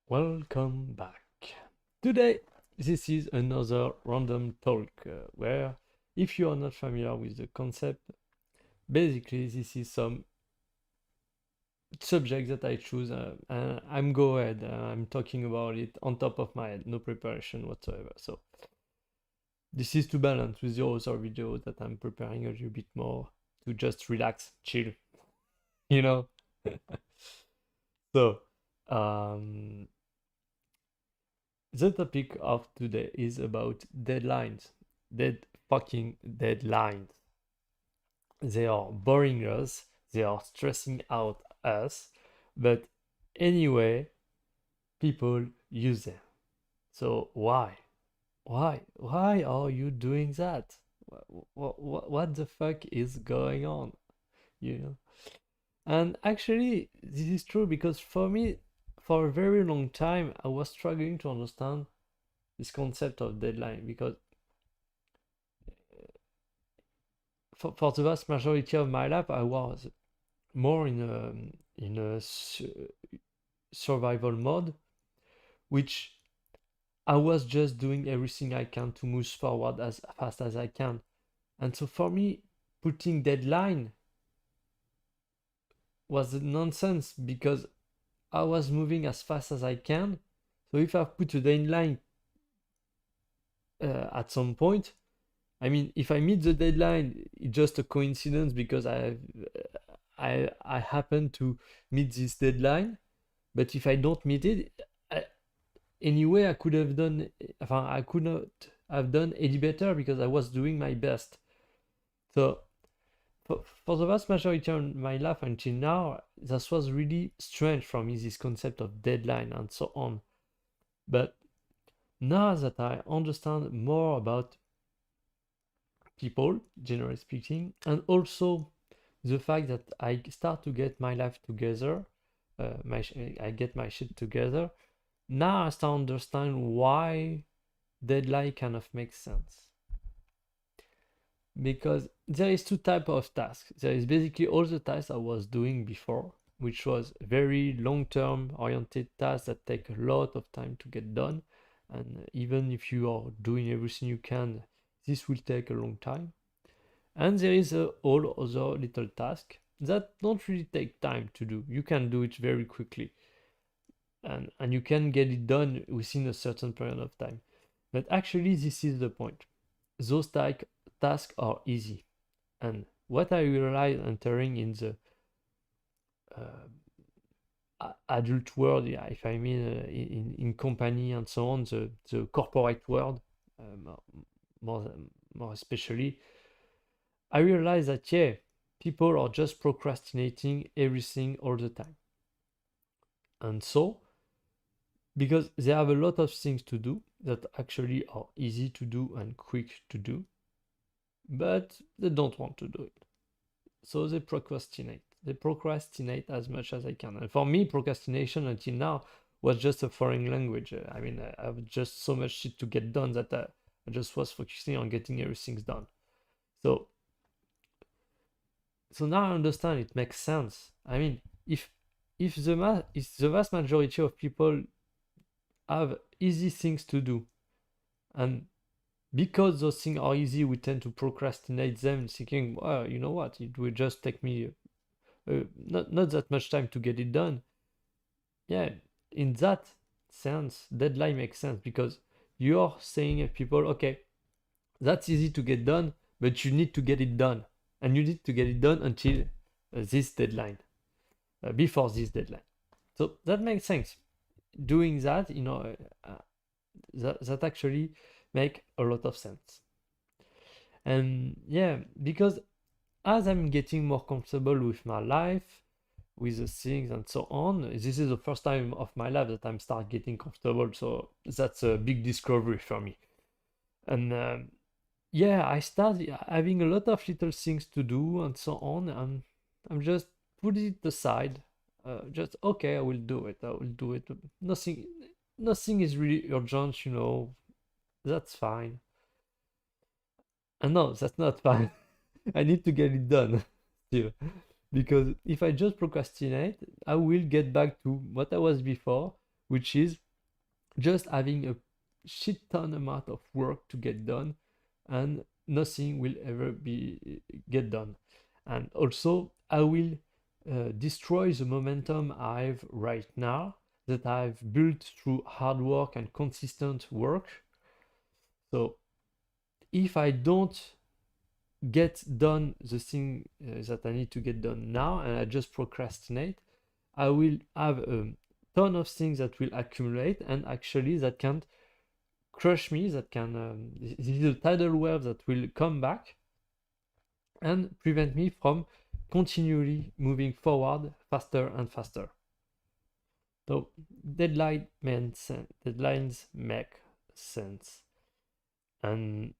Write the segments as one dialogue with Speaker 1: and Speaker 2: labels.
Speaker 1: Welcome back. Today, this is another random talk where, if you are not familiar with the concept, basically this is some subject that I choose and I'm go ahead. I'm talking about it on top of my head, no preparation whatsoever. So this is to balance with the other videos that I'm preparing a little bit more to just relax, chill, you know. So, um, the topic of today is about deadlines. Dead fucking deadlines. They are boring us, they are stressing out us, but anyway, people use them. So why? Why are you doing that? What the fuck is going on? You know? And actually, this is true because for me, for a very long time, I was struggling to understand this concept of deadline because for the vast majority of my life, I was more in a survival mode, which I was just doing everything I can to move forward as fast as I can. And so for me, putting deadline was nonsense because I was moving as fast as I can. So if I put a deadline at some point, I mean, if I meet the deadline, it's just a coincidence because I happen to meet this deadline. But if I don't meet it, I, anyway, I could have done, I could not have done any better because I was doing my best. So for the vast majority of my life until now, this was really strange for me, this concept of deadline and so on. But now that I understand more about people, generally speaking, and also the fact that I start to get my life together, I get my shit together. Now I start to understand why deadline kind of makes sense. Because there is two type of tasks. There is basically all the tasks I was doing before, which was very long-term oriented tasks that take a lot of time to get done. And even if you are doing everything you can, this will take a long time. And there is all other little tasks that don't really take time to do. You can do it very quickly. And you can get it done within a certain period of time. But actually, this is the point. Those tasks are easy. And what I realized entering in the adult world, yeah, if I mean in company and so on, the corporate world, more, more especially, I realized that, yeah, people are just procrastinating everything all the time. And so, because they have a lot of things to do that actually are easy to do and quick to do, but they don't want to do it. So they procrastinate. They procrastinate as much as I can. And for me, procrastination until now was just a foreign language. I mean, I have just so much shit to get done that I just was focusing on getting everything done. So, so now I understand it makes sense. I mean, if the vast majority of people have easy things to do, and because those things are easy, we tend to procrastinate them, thinking, well, you know what, it will just take me not that much time to get it done. Yeah, in that sense, deadline makes sense because you're saying to people, okay, that's easy to get done, but you need to get it done, and you need to get it done until this deadline, before this deadline. So that makes sense. Doing that, that actually make a lot of sense. And yeah, because as I'm getting more comfortable with my life, with the things and so on, this is the first time of my life that I'm start getting comfortable. So that's a big discovery for me. And yeah, I start having a lot of little things to do and so on, and I'm just put it aside. Just okay, I will do it. I will do it. Nothing is really urgent, That's fine. And no, that's not fine. I need to get it done still. Because if I just procrastinate, I will get back to what I was before, which is just having a shit ton amount of work to get done, and nothing will ever be get done. And also, I will destroy the momentum I have right now that I've built through hard work and consistent work. So if I don't get done the thing that I need to get done now, and I just procrastinate, I will have a ton of things that will accumulate, and actually that can crush me, that can this is a tidal wave that will come back and prevent me from continually moving forward faster and faster. So deadlines make sense. And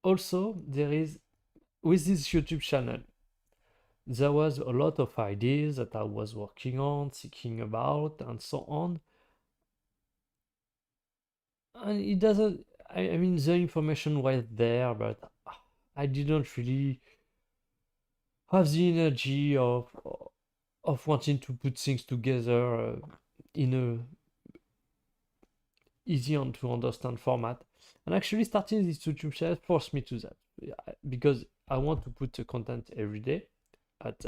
Speaker 1: also there is, with this YouTube channel, there was a lot of ideas that I was working on, thinking about, and so on. And it doesn't, I mean, the information was there, but I didn't really have the energy of wanting to put things together in a easy and to understand format. And actually starting this YouTube channel forced me to that, because I want to put the content every day at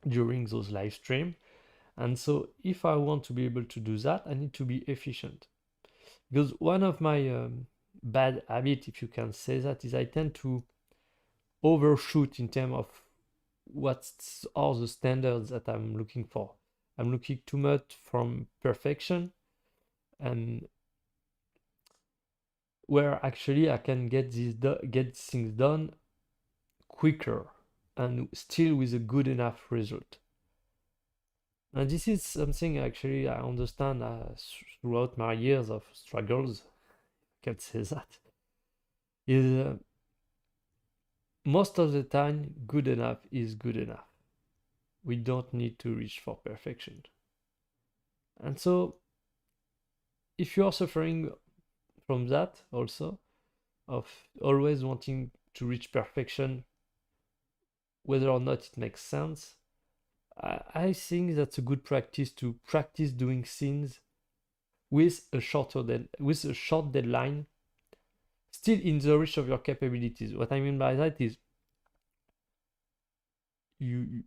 Speaker 1: during those live stream. And so if I want to be able to do that, I need to be efficient. Because one of my bad habits, if you can say that, is I tend to overshoot in terms of what are the standards that I'm looking for. I'm looking too much from perfection, and where actually I can get things done quicker and still with a good enough result. And this is something actually I understand throughout my years of struggles, I can say that, is most of the time good enough is good enough. We don't need to reach for perfection. And so if you are suffering from that also, of always wanting to reach perfection, whether or not it makes sense, I think that's a good practice to practice doing things with a short deadline, still in the reach of your capabilities. What I mean by that is you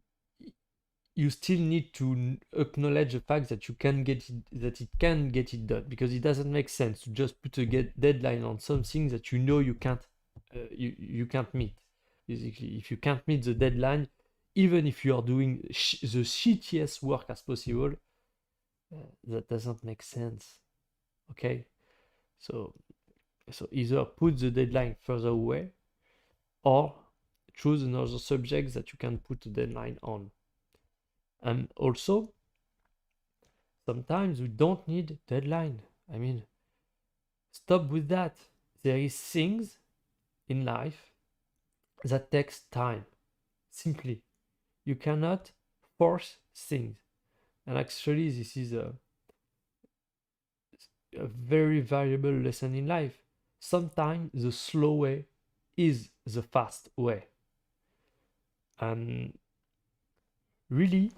Speaker 1: still need to acknowledge the fact that you can get it, that it can get it done, because it doesn't make sense to just put a deadline on something that you know you can't meet. Basically, if you can't meet the deadline, even if you are doing the shittiest work as possible, that doesn't make sense. Okay, so either put the deadline further away, or choose another subject that you can put a deadline on. And also, sometimes we don't need deadline. I mean, stop with that. There is things in life that takes time. Simply, you cannot force things. And actually, this is a very valuable lesson in life. Sometimes the slow way is the fast way. And really,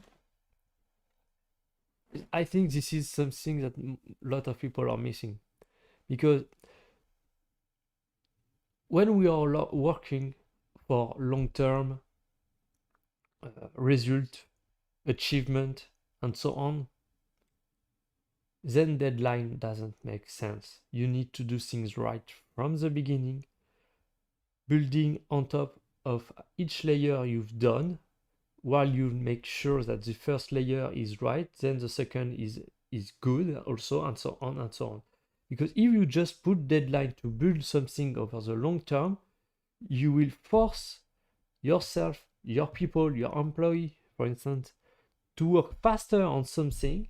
Speaker 1: I think this is something that a lot of people are missing, because when we are working for long-term result, achievement, and so on, then deadline doesn't make sense. You need to do things right from the beginning, building on top of each layer you've done, while you make sure that the first layer is right, then the second is good also, and so on and so on. Because if you just put deadline to build something over the long term, you will force yourself, your people, your employee, for instance, to work faster on something,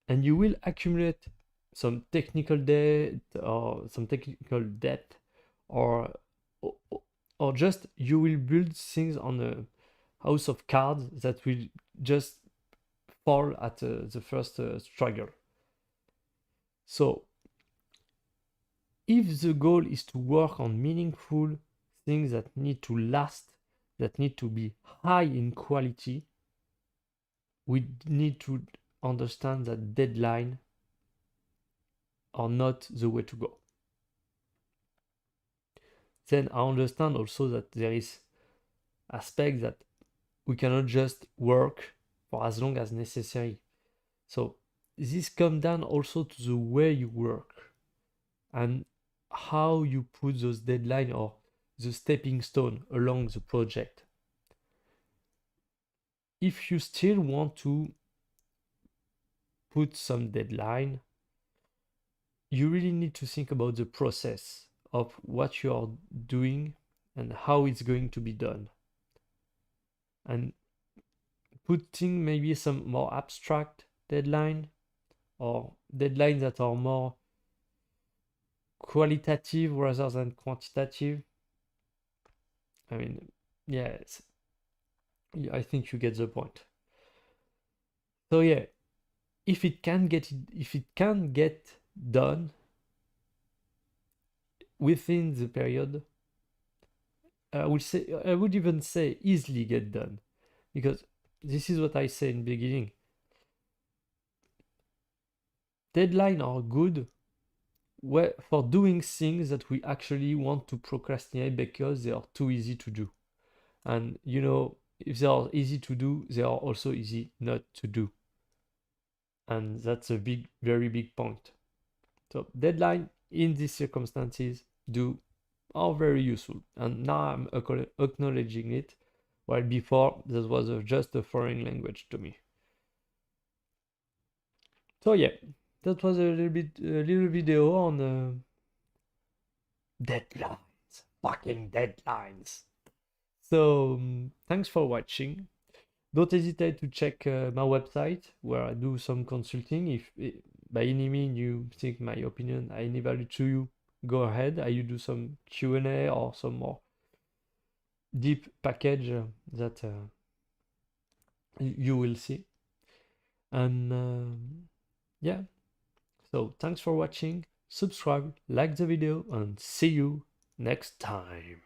Speaker 1: and you will accumulate some technical debt or or just you will build things on a house of cards that will just fall at the first struggle. So if the goal is to work on meaningful things that need to last, that need to be high in quality, we need to understand that deadline are not the way to go. Then I understand also that there is aspect that we cannot just work for as long as necessary. So this comes down also to the way you work and how you put those deadlines or the stepping stone along the project. If you still want to put some deadline, you really need to think about the process of what you are doing and how it's going to be done. And putting maybe some more abstract deadline or deadlines that are more qualitative rather than quantitative. I mean, yeah, I think you get the point. So yeah, if it can get done within the period, I would even say easily get done, because this is what I said in the beginning. Deadlines are good for doing things that we actually want to procrastinate because they are too easy to do. And you know, if they are easy to do, they are also easy not to do. And that's a very big point. So deadline in these circumstances are very useful. And now I'm acknowledging it, while before this was just a foreign language to me. So yeah, that was a little video on deadlines, fucking deadlines. So thanks for watching. Don't hesitate to check my website where I do some consulting. If by any means you think my opinion are any value to you, go ahead. I do some Q&A or some more deep package that you will see. And yeah, so thanks for watching. Subscribe, like the video, and see you next time.